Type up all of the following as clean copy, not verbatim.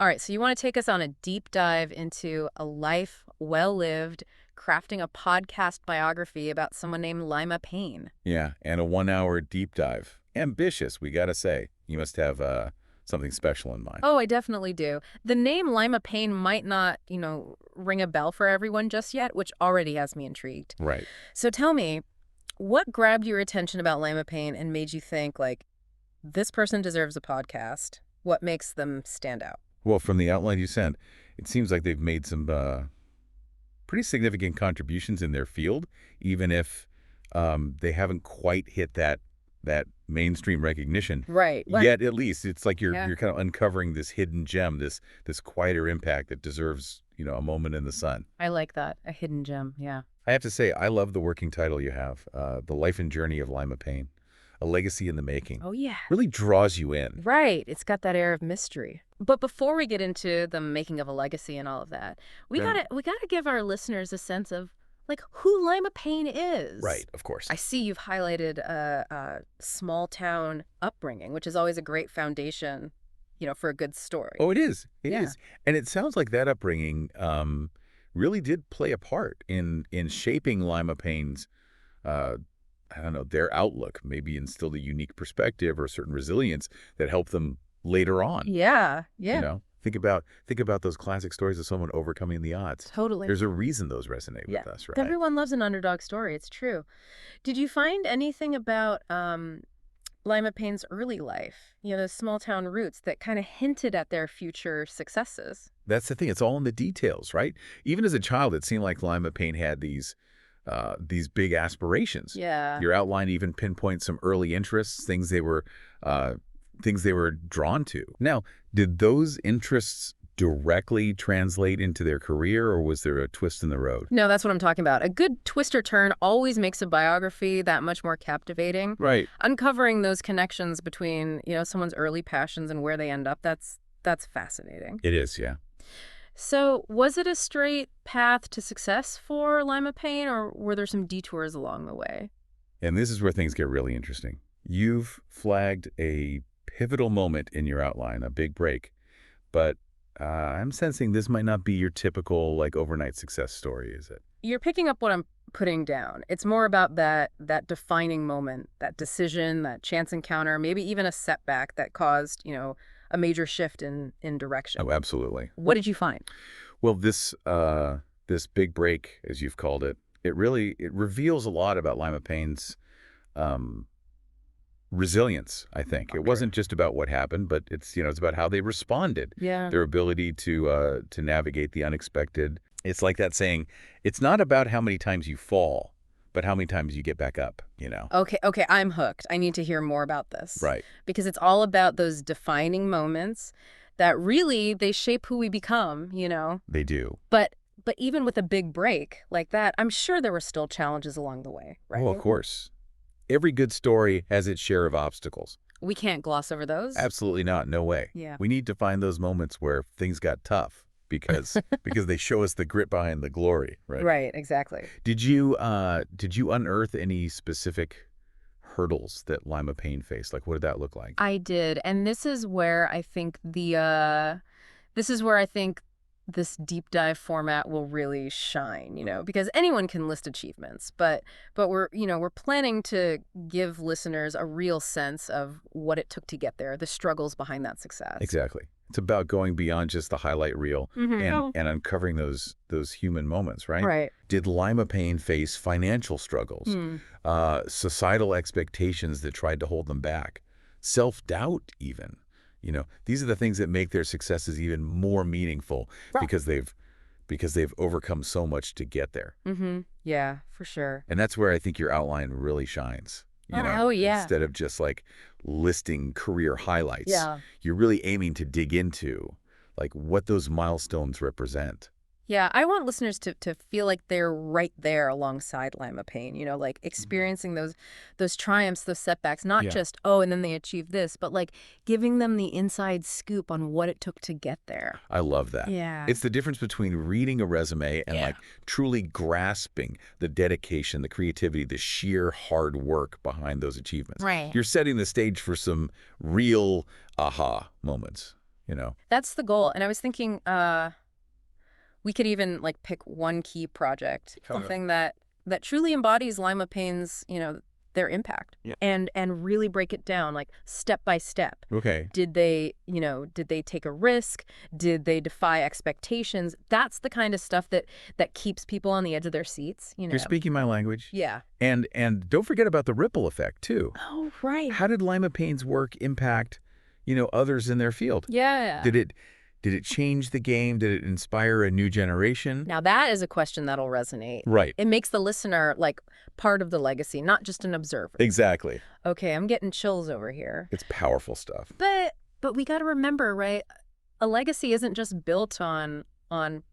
All right, so you want to take us on a deep dive into a life well lived, crafting a podcast biography about someone named Lima Payne. Yeah, and a 1-hour deep dive. Ambitious, we gotta say. You must have something special in mind. Oh, I definitely do. The name Lima Payne might not, ring a bell for everyone just yet, which already has me intrigued. Right. So tell me, what grabbed your attention about Lima Payne and made you think, like, this person deserves a podcast? What makes them stand out? Well, from the outline you sent, it seems like they've made some pretty significant contributions in their field, even if they haven't quite hit that mainstream recognition. Right. Yet, at least, it's like you're Yeah. kind of uncovering this hidden gem, this quieter impact that deserves, a moment in the sun. I like that. A hidden gem. Yeah. I have to say, I love the working title you have, The Life and Journey of Lima Payne, A Legacy in the Making. Oh, yeah. Really draws you in. Right. It's got that air of mystery. But before we get into the making of a legacy and all of that, we Yeah. gotta give our listeners a sense of, like, who Lima Payne is. Right, of course. I see you've highlighted a small town upbringing, which is always a great foundation, for a good story. Oh, it is. It Yeah. is. And it sounds like that upbringing really did play a part in shaping Lima Payne's, I don't know, their outlook, maybe instilled a unique perspective or a certain resilience that helped them later on. Yeah. Yeah. Think about those classic stories of someone overcoming the odds. Totally. There's a reason those resonate with us, right? Everyone loves an underdog story. It's true. Did you find anything about Lima Payne's early life, the small town roots that kind of hinted at their future successes? That's the thing. It's all in the details, right? Even as a child, it seemed like Lima Payne had these big aspirations. Yeah. Your outline even pinpoints some early interests, things they were drawn to. Now, did those interests directly translate into their career, or was there a twist in the road? No, that's what I'm talking about. A good twist or turn always makes a biography that much more captivating. Right. Uncovering those connections between, someone's early passions and where they end up, that's fascinating. It is, yeah. So was it a straight path to success for Lima Payne, or were there some detours along the way? And this is where things get really interesting. You've flagged a pivotal moment in your outline, a big break, but I'm sensing this might not be your typical, overnight success story, is it? You're picking up what I'm putting down. It's more about that defining moment, that decision, that chance encounter, maybe even a setback that caused, a major shift in direction. Oh, absolutely. What did you find? Well, this big break, as you've called it, it reveals a lot about Lima Payne's resilience, I think. Okay. It wasn't just about what happened, but it's about how they responded. Yeah. Their ability to navigate the unexpected. It's like that saying, it's not about how many times you fall, but how many times you get back up, Okay, I'm hooked. I need to hear more about this. Right. Because it's all about those defining moments that really, they shape who we become, They do. But even with a big break like that, I'm sure there were still challenges along the way, right? Oh, of course. Every good story has its share of obstacles. We can't gloss over those. Absolutely not. No way. Yeah. We need to find those moments where things got tough because they show us the grit behind the glory, right? Right, exactly. Did you unearth any specific hurdles that Lima Payne faced? What did that look like? I did. And this is where I think this deep dive format will really shine, because anyone can list achievements, but we're planning to give listeners a real sense of what it took to get there, the struggles behind that success. Exactly. It's about going beyond just the highlight reel and uncovering those human moments, right? Right. Did Lima Payne face financial struggles, societal expectations that tried to hold them back, self-doubt even? These are the things that make their successes even more meaningful because they've overcome so much to get there. Mm-hmm. Yeah, for sure. And that's where I think your outline really shines. Oh, yeah. Instead of just listing career highlights, Yeah. you're really aiming to dig into what those milestones represent. Yeah, I want listeners to feel like they're right there alongside Lima Payne, experiencing those triumphs, those setbacks, not just, and then they achieved this, but giving them the inside scoop on what it took to get there. I love that. Yeah. It's the difference between reading a resume and truly grasping the dedication, the creativity, the sheer hard work behind those achievements. Right. You're setting the stage for some real aha moments. you know. That's the goal. And I was thinking we could even like pick one key project, something that truly embodies Lima Payne's, their impact. Yeah. And really break it down like step by step. Okay. Did they take a risk? Did they defy expectations? That's the kind of stuff that keeps people on the edge of their seats, You're speaking my language. Yeah. And don't forget about the ripple effect too. Oh, right. How did Lima Payne's work impact, others in their field? Yeah. Did it change the game? Did it inspire a new generation? Now that is a question that'll resonate. Right. It makes the listener like part of the legacy, not just an observer. Exactly. Okay, I'm getting chills over here. It's powerful stuff. But we got to remember, right? A legacy isn't just built on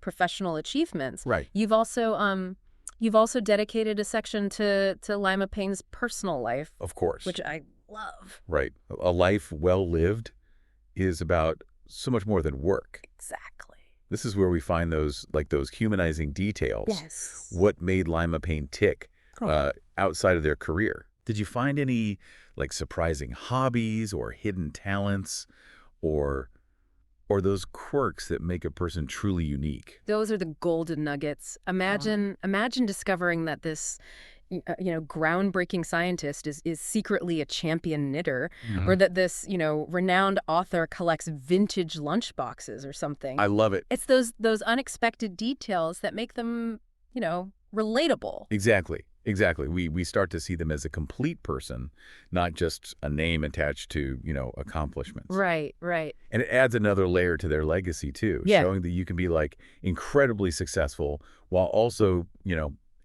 professional achievements. Right. You've also dedicated a section to Lima Payne's personal life. Of course. Which I love. Right. A life well lived is about so much more than work. Exactly. This is where we find those humanizing details. Yes. What made Lima Payne tick outside of their career? Did you find any like surprising hobbies or hidden talents or those quirks that make a person truly unique? Those are the golden nuggets. Imagine discovering that this groundbreaking scientist is secretly a champion knitter, or that this, renowned author collects vintage lunchboxes or something. I love it. It's those unexpected details that make them, relatable. Exactly. We start to see them as a complete person, not just a name attached to, accomplishments. Right. And it adds another layer to their legacy too, showing that you can be like incredibly successful while also,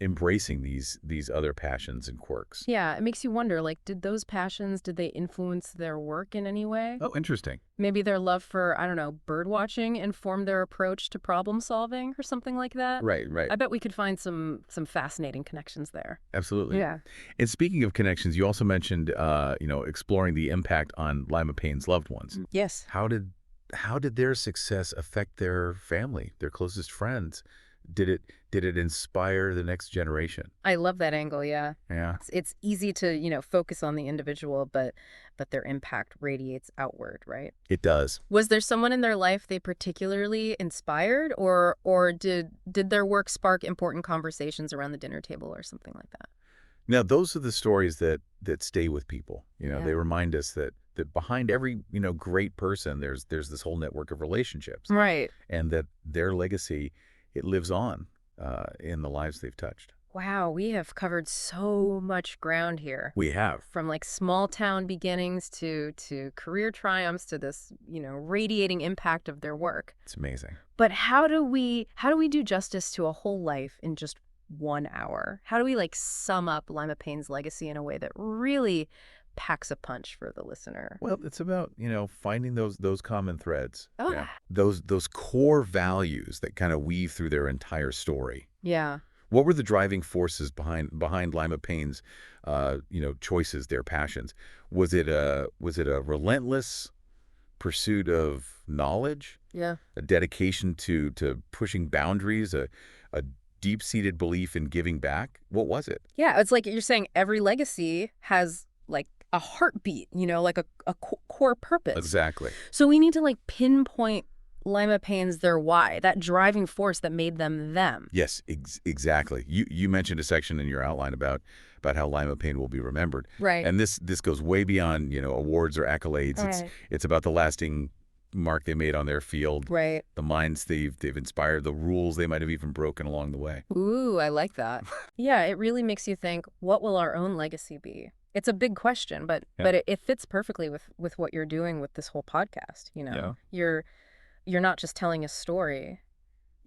embracing these other passions and quirks. Yeah, it makes you wonder, like, did they influence their work in any way? Oh, interesting. Maybe their love for, I don't know, bird watching informed their approach to problem solving or something like that? Right. I bet we could find some fascinating connections there. Absolutely. Yeah. And speaking of connections, you also mentioned, exploring the impact on Lima Payne's loved ones. Yes. How did their success affect their family, their closest friends? Did it inspire the next generation? I love that angle, yeah. Yeah. It's easy to, focus on the individual, but their impact radiates outward, right? It does. Was there someone in their life they particularly inspired, or did their work spark important conversations around the dinner table or something like that? Now, those are the stories that stay with people. Yeah. They remind us that behind every, great person, there's this whole network of relationships. Right. And that their legacy, it lives on in the lives they've touched. Wow, we have covered so much ground here. We have. From like small town beginnings to career triumphs to this, radiating impact of their work. It's amazing. But how do we do justice to a whole life in just 1 hour? How do we like sum up Lima Payne's legacy in a way that really packs a punch for the listener? Well, it's about, finding those common threads. Oh. Yeah. Those core values that kind of weave through their entire story. Yeah. What were the driving forces behind Lima Payne's choices, their passions? Was it a relentless pursuit of knowledge? Yeah. A dedication to pushing boundaries, a deep-seated belief in giving back? What was it? Yeah, it's like you're saying every legacy has like a heartbeat, like a core purpose. Exactly. So we need to like pinpoint Lima Payne's their why, that driving force that made them them. Yes, exactly. You mentioned a section in your outline about how Lima Payne will be remembered. Right. And this goes way beyond, awards or accolades. Right. It's about the lasting mark they made on their field. Right. The minds they've inspired, the rules they might have even broken along the way. Ooh, I like that. Yeah, it really makes you think, what will our own legacy be? It's a big question, but it fits perfectly with what you're doing with this whole podcast. You're not just telling a story.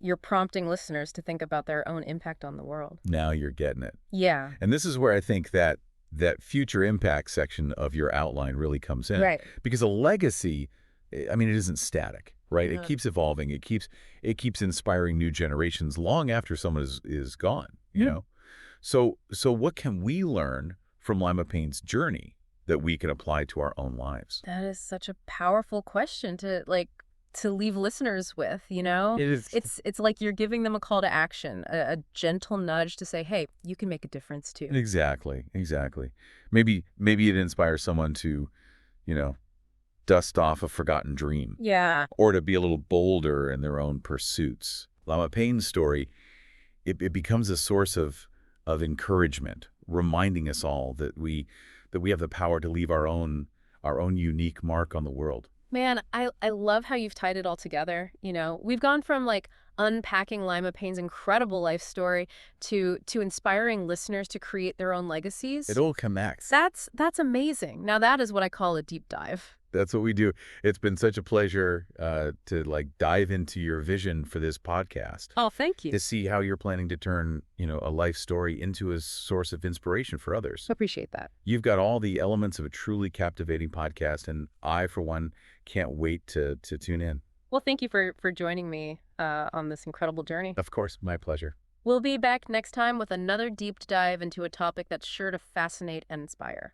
You're prompting listeners to think about their own impact on the world. Now you're getting it. Yeah. And this is where I think that future impact section of your outline really comes in. Right. Because a legacy, I mean, it isn't static, right? Yeah. It keeps evolving. It keeps inspiring new generations long after someone is gone, you know? So what can we learn from Lima Payne's journey that we can apply to our own lives? That is such a powerful question to leave listeners with, It is. It's like you're giving them a call to action, a gentle nudge to say, hey, you can make a difference too. Exactly. Maybe it inspires someone to, dust off a forgotten dream. Yeah. Or to be a little bolder in their own pursuits. Liam Payne's story, it becomes a source of encouragement, reminding us all that we have the power to leave our own unique mark on the world. Man, I love how you've tied it all together. We've gone from like unpacking Lima Payne's incredible life story to inspiring listeners to create their own legacies. It all connects. That's amazing. Now that is what I call a deep dive. That's what we do. It's been such a pleasure to dive into your vision for this podcast. Oh, thank you. To see how you're planning to turn, a life story into a source of inspiration for others. Appreciate that. You've got all the elements of a truly captivating podcast, and I, for one, can't wait to tune in. Well, thank you for joining me on this incredible journey. Of course, my pleasure. We'll be back next time with another deep dive into a topic that's sure to fascinate and inspire.